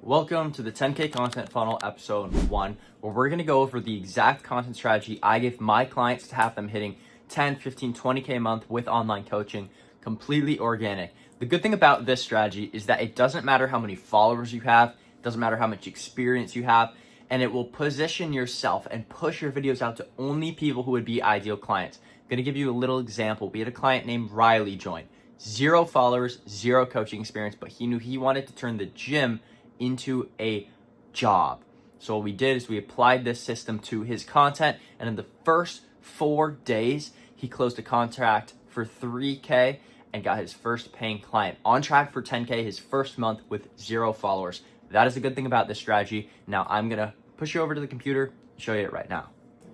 Welcome to the 10K Content Funnel episode 1, where we're going to go over the exact content strategy I give my clients to have them hitting 10, 15, 20K a month with online coaching, completely organic. The good thing about this strategy is that it doesn't matter how many followers you have, it doesn't matter how much experience you have, and it will position yourself and push your videos out to only people who would be ideal clients. I'm going to give you a little example. We had a client named Riley join. 0 followers, 0 coaching experience, but he knew he wanted to turn the gym into a job. So what we did is we applied this system to his content, and in the first 4 days, he closed a contract for $3K and got his first paying client. On track for 10K his first month with 0 followers. That is a good thing about this strategy. Now I'm gonna push you over to the computer and show you it right now.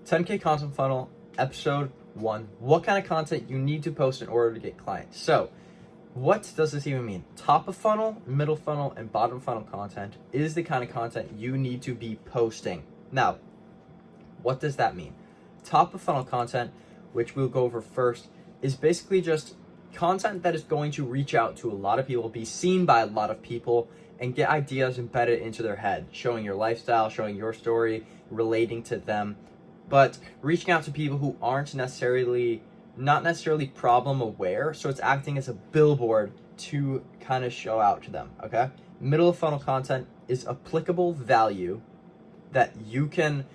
10K Content Funnel, episode 1. What kind of content you need to post in order to get clients? So, what does this even mean? Top of funnel, middle funnel, and bottom funnel content is the kind of content you need to be posting. Now, what does that mean? Top of funnel content, which we'll go over first, is basically just content that is going to reach out to a lot of people, be seen by a lot of people, and get ideas embedded into their head, showing your lifestyle, showing your story, relating to them, but reaching out to people who aren't not necessarily problem aware, so it's acting as a billboard to kind of show out to them, okay? Middle of funnel content is applicable value that you can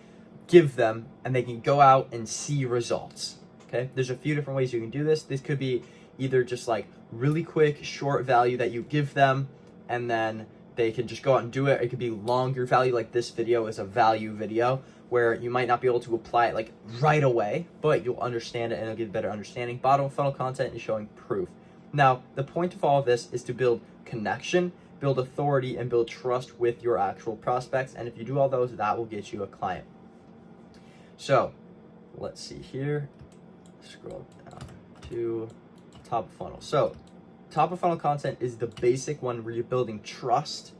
give them and they can go out and see results, okay? There's a few different ways you can do this. This could be either just like really quick, short value that you give them and then they can just go out and do it. It could be longer value, like this video is a value video, where you might not be able to apply it like right away, but you'll understand it and it'll give a better understanding. Bottom funnel content is showing proof. Now, the point of all of this is to build connection, build authority, and build trust with your actual prospects. And if you do all those, that will get you a client. So, let's see here. Scroll down to top of funnel. So, top of funnel content is the basic one where you're building trust,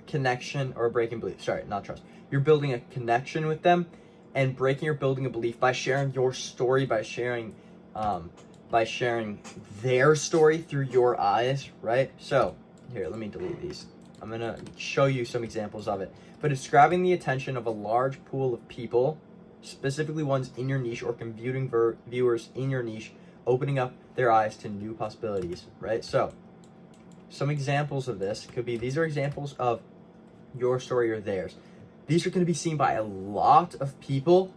connection, or breaking belief. Sorry, not trust. You're building a connection with them and breaking or building a belief by sharing your story, by sharing their story through your eyes, right? So here, let me delete these. I'm gonna show you some examples of it. But it's grabbing the attention of a large pool of people, specifically ones in your niche or converting viewers in your niche, opening up their eyes to new possibilities, right? So some examples of this could be, these are examples of your story or theirs. These are going to be seen by a lot of people,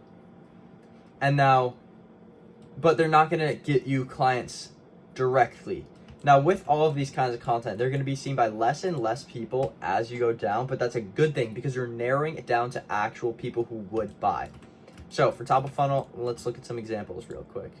but they're not going to get you clients directly. Now, with all of these kinds of content, they're going to be seen by less and less people as you go down, but that's a good thing because you're narrowing it down to actual people who would buy. So for top of funnel, let's look at some examples real quick.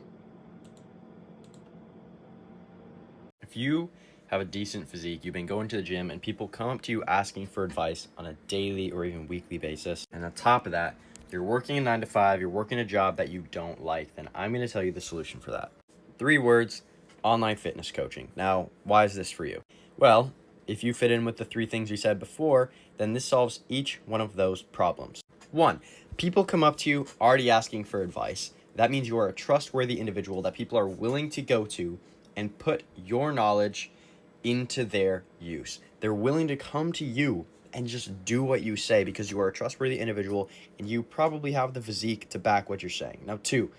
If you have a decent physique, you've been going to the gym, and people come up to you asking for advice on a daily or even weekly basis, and on top of that, you're working a 9 to 5, you're working a job that you don't like, then I'm going to tell you the solution for that. 3 words: online fitness coaching. Now, why is this for you? Well, if you fit in with the 3 things you said before, then this solves each one of those problems. 1, people come up to you already asking for advice. That means you are a trustworthy individual that people are willing to go to and put your knowledge into their use. They're willing to come to you and just do what you say because you are a trustworthy individual and you probably have the physique to back what you're saying. Now 2,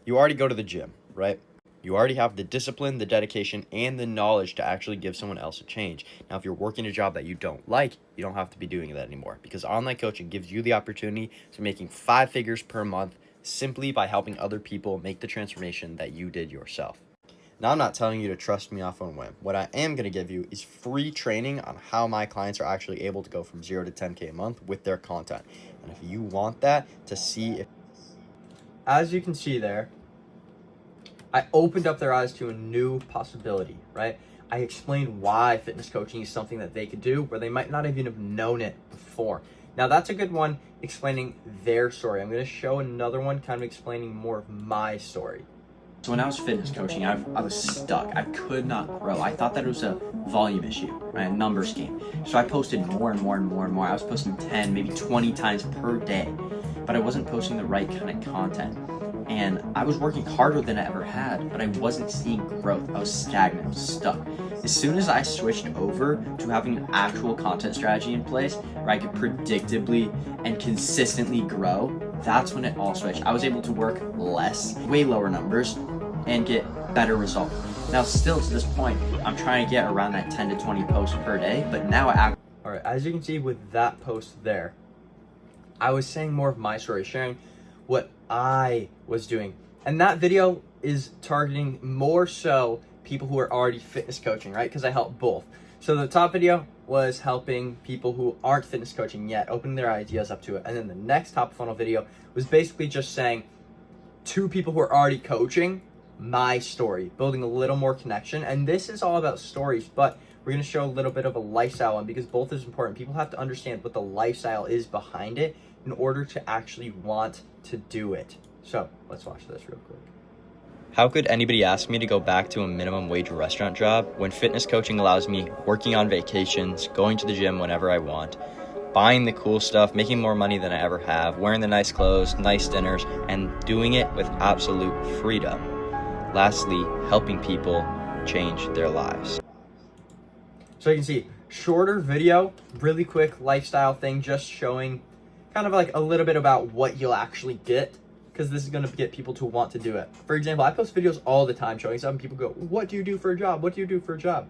you already go to the gym, right? You already have the discipline, the dedication, and the knowledge to actually give someone else a change. Now, if you're working a job that you don't like, you don't have to be doing that anymore because online coaching gives you the opportunity to making 5 figures per month simply by helping other people make the transformation that you did yourself. Now, I'm not telling you to trust me off on a whim. What I am going to give you is free training on how my clients are actually able to go from 0 to 10K a month with their content. And if you want that to see if... As you can see there, I opened up their eyes to a new possibility, right? I explained why fitness coaching is something that they could do where they might not even have known it before. Now, that's a good one explaining their story. I'm going to show another one kind of explaining more of my story. So when I was fitness coaching, I was stuck. I could not grow. I thought that it was a volume issue, right? A numbers game. So I posted more and more and more and more. I was posting 10, maybe 20 times per day, but I wasn't posting the right kind of content. and I was working harder than I ever had, but I wasn't seeing growth. I was stagnant, I was stuck. As soon as I switched over to having an actual content strategy in place where I could predictably and consistently grow, that's when it all switched. I was able to work less, way lower numbers, and get better results. Now, still to this point, I'm trying to get around that 10 to 20 posts per day, but now all right, as you can see with that post there, I was saying more of my story, sharing what I was doing. And that video is targeting more so people who are already fitness coaching, right? Because I help both. So the top video was helping people who aren't fitness coaching yet, opening their ideas up to it. And then the next top of funnel video was basically just saying to people who are already coaching, my story, building a little more connection. And this is all about stories, but we're going to show a little bit of a lifestyle one because both is important. People have to understand what the lifestyle is behind it in order to actually want to do it. So let's watch this real quick. How could anybody ask me to go back to a minimum wage restaurant job when fitness coaching allows me working on vacations, going to the gym whenever I want, buying the cool stuff, making more money than I ever have, wearing the nice clothes, nice dinners, and doing it with absolute freedom? Lastly, helping people change their lives. So you can see, shorter video, really quick lifestyle thing, just showing kind of like a little bit about what you'll actually get, because this is going to get people to want to do it. For example, I post videos all the time showing something. People go, what do you do for a job? What do you do for a job?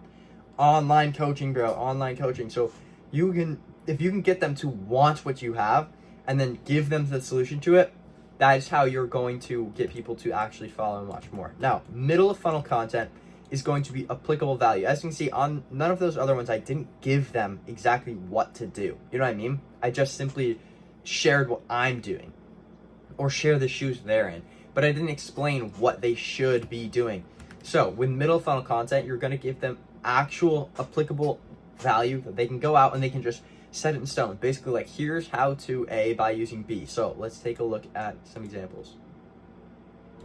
Online coaching, bro, online coaching. So if you can get them to want what you have and then give them the solution to it, that is how you're going to get people to actually follow and watch more. Now, middle of funnel content is going to be applicable value. As you can see, on none of those other ones, I didn't give them exactly what to do. You know what I mean? I just simply shared what I'm doing or share the shoes they're in, but I didn't explain what they should be doing. So with middle funnel content, you're going to give them actual applicable value that they can go out and they can just set it in stone. Basically, like, here's how to A by using B. So let's take a look at some examples.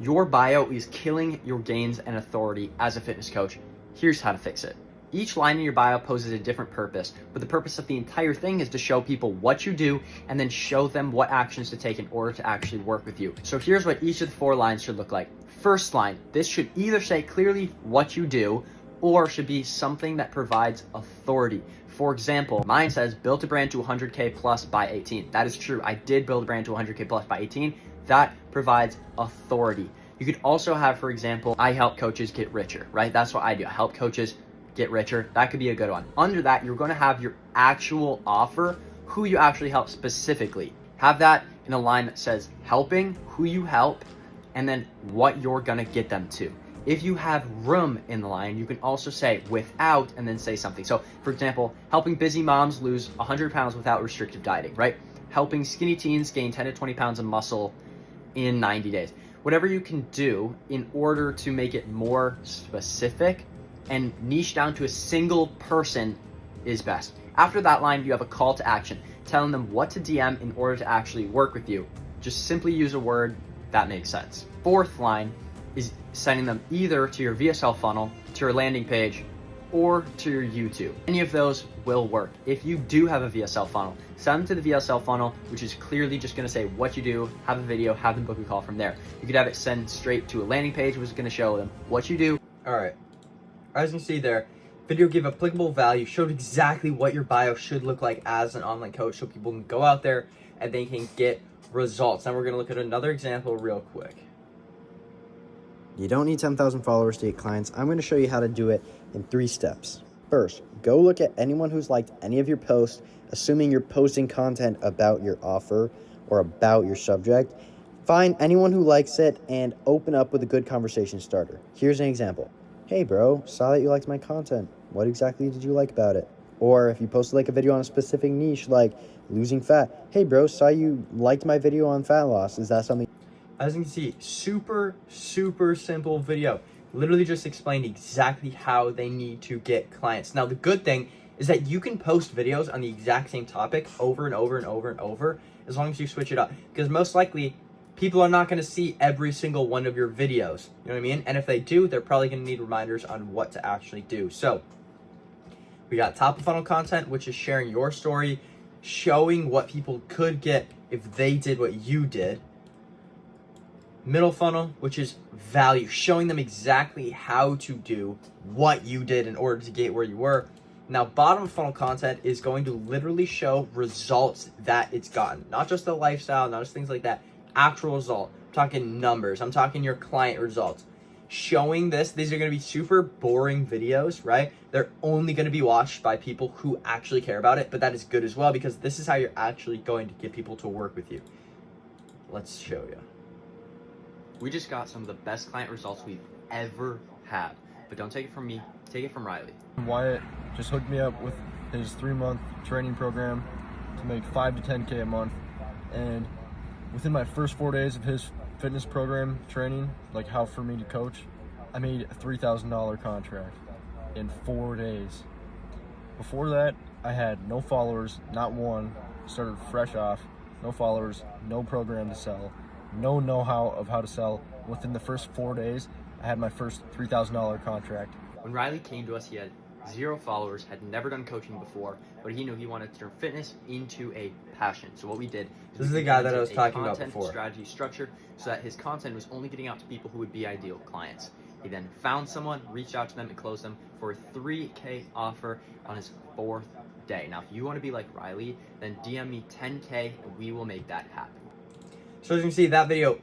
Your bio is killing your gains and authority as a fitness coach. Here's how to fix it. Each line in your bio poses a different purpose, but the purpose of the entire thing is to show people what you do and then show them what actions to take in order to actually work with you. So here's what each of the 4 lines should look like. First line, this should either say clearly what you do or should be something that provides authority. For example, mine says build a brand to 100K plus by 18. That is true. I did build a brand to 100K plus by 18. That provides authority. You could also have, for example, I help coaches get richer, right? That's what I do. I help coaches get richer. That could be a good one. Under that, you're going to have your actual offer, who you actually help specifically. Have that in a line that says helping, who you help, and then what you're going to get them to. If you have room in the line, you can also say without and then say something. So for example, helping busy moms lose 100 pounds without restrictive dieting, right? Helping skinny teens gain 10 to 20 pounds of muscle in 90 days. Whatever you can do in order to make it more specific and niche down to a single person is best. After that line, you have a call to action, telling them what to DM in order to actually work with you. Just simply use a word that makes sense. Fourth line is sending them either to your VSL funnel, to your landing page, or to your YouTube. Any of those will work. If you do have a VSL funnel, send them to the VSL funnel, which is clearly just gonna say what you do, have a video, have them book a call from there. You could have it send straight to a landing page, which is gonna show them what you do. All right, as you can see there, video gave applicable value, showed exactly what your bio should look like as an online coach so people can go out there and they can get results. Now we're gonna look at another example real quick. You don't need 10,000 followers to get clients. I'm going to show you how to do it in 3 steps. First, go look at anyone who's liked any of your posts, assuming you're posting content about your offer or about your subject. Find anyone who likes it and open up with a good conversation starter. Here's an example. Hey bro, saw that you liked my content. What exactly did you like about it? Or if you posted like a video on a specific niche like losing fat. Hey bro, saw you liked my video on fat loss. Is that something? As you can see, super simple video. Literally just explained exactly how they need to get clients. Now, the good thing is that you can post videos on the exact same topic over and over and over and over, as long as you switch it up. Because most likely, people are not going to see every single one of your videos. You know what I mean? And if they do, they're probably going to need reminders on what to actually do. So, we got top of funnel content, which is sharing your story, showing what people could get if they did what you did. Middle funnel, which is value, showing them exactly how to do what you did in order to get where you were. Now, bottom funnel content is going to literally show results that it's gotten, not just the lifestyle, not just things like that, actual result. I'm talking numbers, I'm talking your client results. Showing these are going to be super boring videos, right? They're only going to be watched by people who actually care about it, but that is good as well because this is how you're actually going to get people to work with you. Let's show you. We just got some of the best client results we've ever had. But don't take it from me, take it from Riley. Wyatt just hooked me up with his 3-month training program to make 5 to 10K a month. And within my first 4 days of his fitness program training, like how for me to coach, I made a $3,000 contract in 4 days. Before that, I had no followers, not one, started fresh off, no followers, no program to sell, no know-how of how to sell. Within the first 4 days, I had my first $3,000 contract. When Riley came to us, he had 0 followers, had never done coaching before, but he knew he wanted to turn fitness into a passion. So what we did This is the guy that I was talking about content before. Strategy structure so that his content was only getting out to people who would be ideal clients. He then found someone, reached out to them, and closed them for a $3K offer on his 4th day. Now, if you want to be like Riley, then DM me 10K and we will make that happen. So as you can see, that video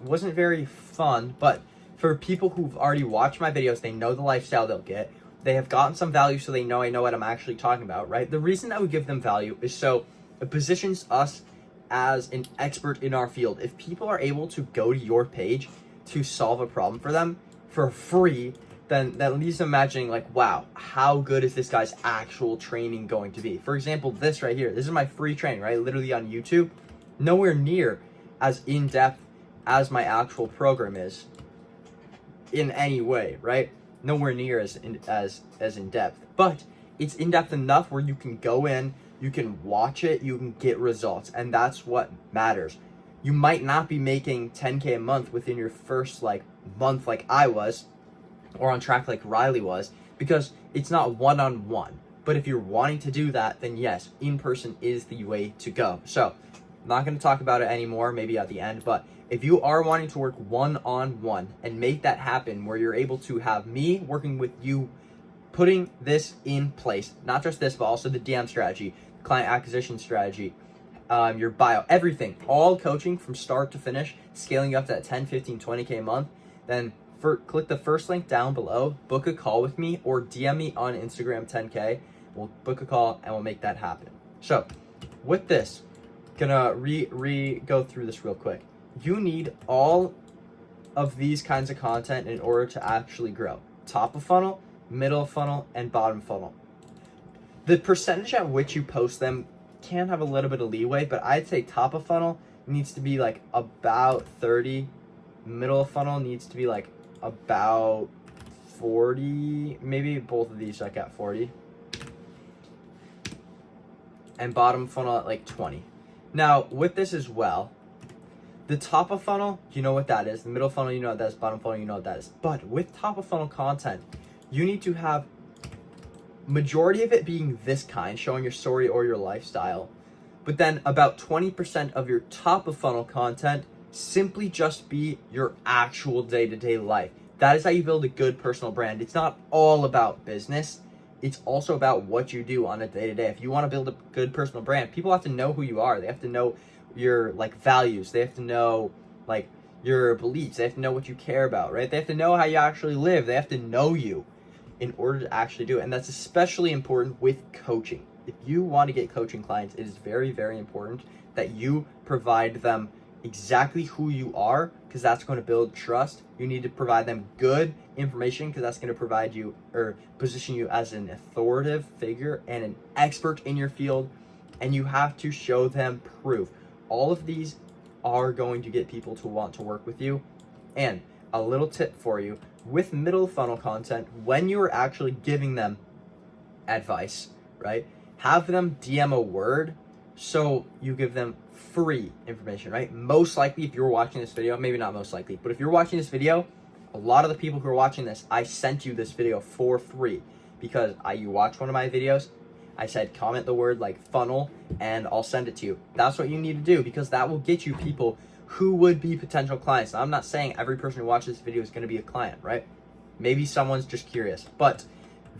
wasn't very fun, but for people who've already watched my videos, they know the lifestyle they'll get. They have gotten some value, so they know I know what I'm actually talking about, right? The reason that we give them value is so it positions us as an expert in our field. If people are able to go to your page to solve a problem for them for free, then that leaves them imagining like, wow, how good is this guy's actual training going to be? For example, this right here, this is my free training, right? Literally on YouTube, nowhere near as in-depth as my actual program is in any way, right? Nowhere near as in-depth, but it's in-depth enough where you can go in, you can watch it, you can get results, and that's what matters. You might not be making 10K a month within your first month like I was, or on track like Riley was, because it's not one-on-one. But if you're wanting to do that, then yes, in-person is the way to go. So I'm not going to talk about it anymore, maybe at the end, but if you are wanting to work one-on-one and make that happen where you're able to have me working with you, putting this in place, not just this, but also the DM strategy, client acquisition strategy, your bio, everything, all coaching from start to finish, scaling up to that 10, 15, 20K a month, then click the first link down below, book a call with me, or DM me on Instagram 10K. We'll book a call and we'll make that happen. So with this, gonna go through this real quick. You need all of these kinds of content in order to actually grow. Top of funnel, middle of funnel, and bottom funnel. The percentage at which you post them can have a little bit of leeway, but I'd say top of funnel needs to be like about 30. Middle of funnel needs to be like about 40. Maybe both of these like at 40. And bottom funnel at like 20. Now, with this as well, the top of funnel, you know what that is. The middle funnel, you know what that is. Bottom funnel, you know what that is. But with top of funnel content, you need to have majority of it being this kind, showing your story or your lifestyle. But then about 20% of your top of funnel content simply just be your actual day-to-day life. That is how you build a good personal brand. It's not all about business. It's also about what you do on a day-to-day. If you want to build a good personal brand, people have to know who you are. They have to know your values. They have to know your beliefs. They have to know what you care about, right? They have to know how you actually live. They have to know you in order to actually do it. And that's especially important with coaching. If you want to get coaching clients, it is very, very important that you provide them exactly who you are, because that's going to build trust. You need to provide them good information, because that's going to provide you or position you as an authoritative figure and an expert in your field. And you have to show them proof. All of these are going to get people to want to work with you. And a little tip for you, with middle funnel content, when you are actually giving them advice, right, have them DM a word so you give them free information, right? Most likely, if you're watching this video, maybe not most likely, but if you're watching this video, a lot of the people who are watching this, I sent you this video for free because you watched one of my videos. I said, comment the word funnel and I'll send it to you. That's what you need to do, because that will get you people who would be potential clients. Now, I'm not saying every person who watches this video is going to be a client, right? Maybe someone's just curious, but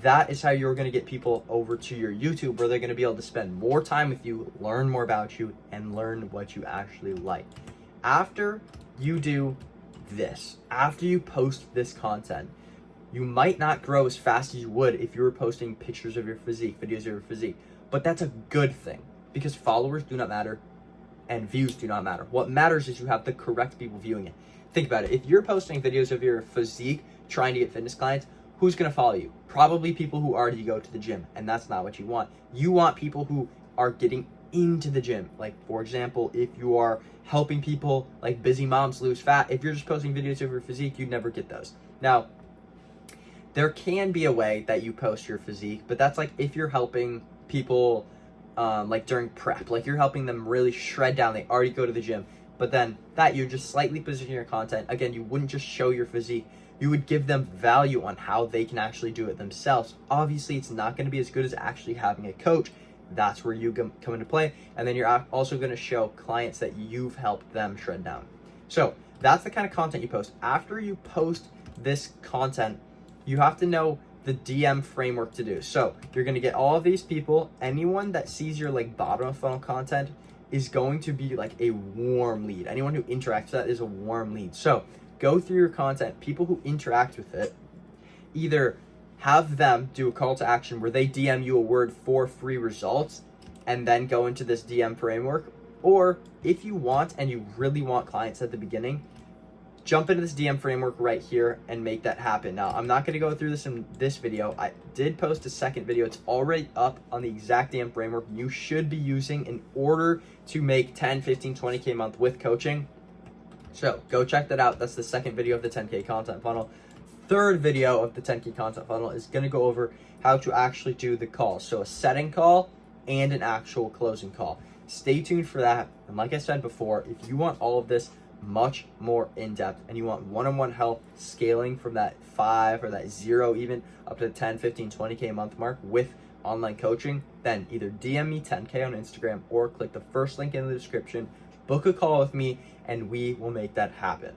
that is how you're going to get people over to your YouTube, where they're going to be able to spend more time with you, learn more about you, and learn what you actually like. After you do this, after you post this content, you might not grow as fast as you would if you were posting pictures of your physique, videos of your physique, but that's a good thing, because followers do not matter and views do not matter. What matters is you have the correct people viewing it. Think about it. If you're posting videos of your physique trying to get fitness clients, who's going to follow you? Probably people who already go to the gym, and that's not what you want. You want people who are getting into the gym. Like, for example, if you are helping people like busy moms lose fat, if you're just posting videos of your physique, you'd never get those. Now, there can be a way that you post your physique, but that's like if you're helping people like during prep, like you're helping them really shred down, they already go to the gym, but then that you're just slightly positioning your content. Again, you wouldn't just show your physique, you would give them value on how they can actually do it themselves. Obviously, it's not going to be as good as actually having a coach. That's where you come into play, and then you're also going to show clients that you've helped them shred down. So that's the kind of content you post. After you post this content, you have to know the DM framework to do. So you're going to get all of these people. Anyone that sees your like bottom of funnel content is going to be like a warm lead. Anyone who interacts with that is a warm lead. So go through your content. People who interact with it, either have them do a call to action where they DM you a word for free results and then go into this DM framework. Or if you want and you really want clients at the beginning, jump into this DM framework right here and make that happen. Now, I'm not going to go through this in this video. I did post a second video. It's already up on the exact DM framework you should be using in order to make 10, 15, 20K a month with coaching. So go check that out. That's the second video of the 10K content funnel. Third video of the 10K content funnel is going to go over how to actually do the calls. So a setting call and an actual closing call. Stay tuned for that. And like I said before, if you want all of this much more in-depth and you want one-on-one help scaling from that 5 or that 0 even up to the 10, 15, 20K a month mark with online coaching, then either DM me 10K on Instagram or click the first link in the description, book a call with me, and we will make that happen.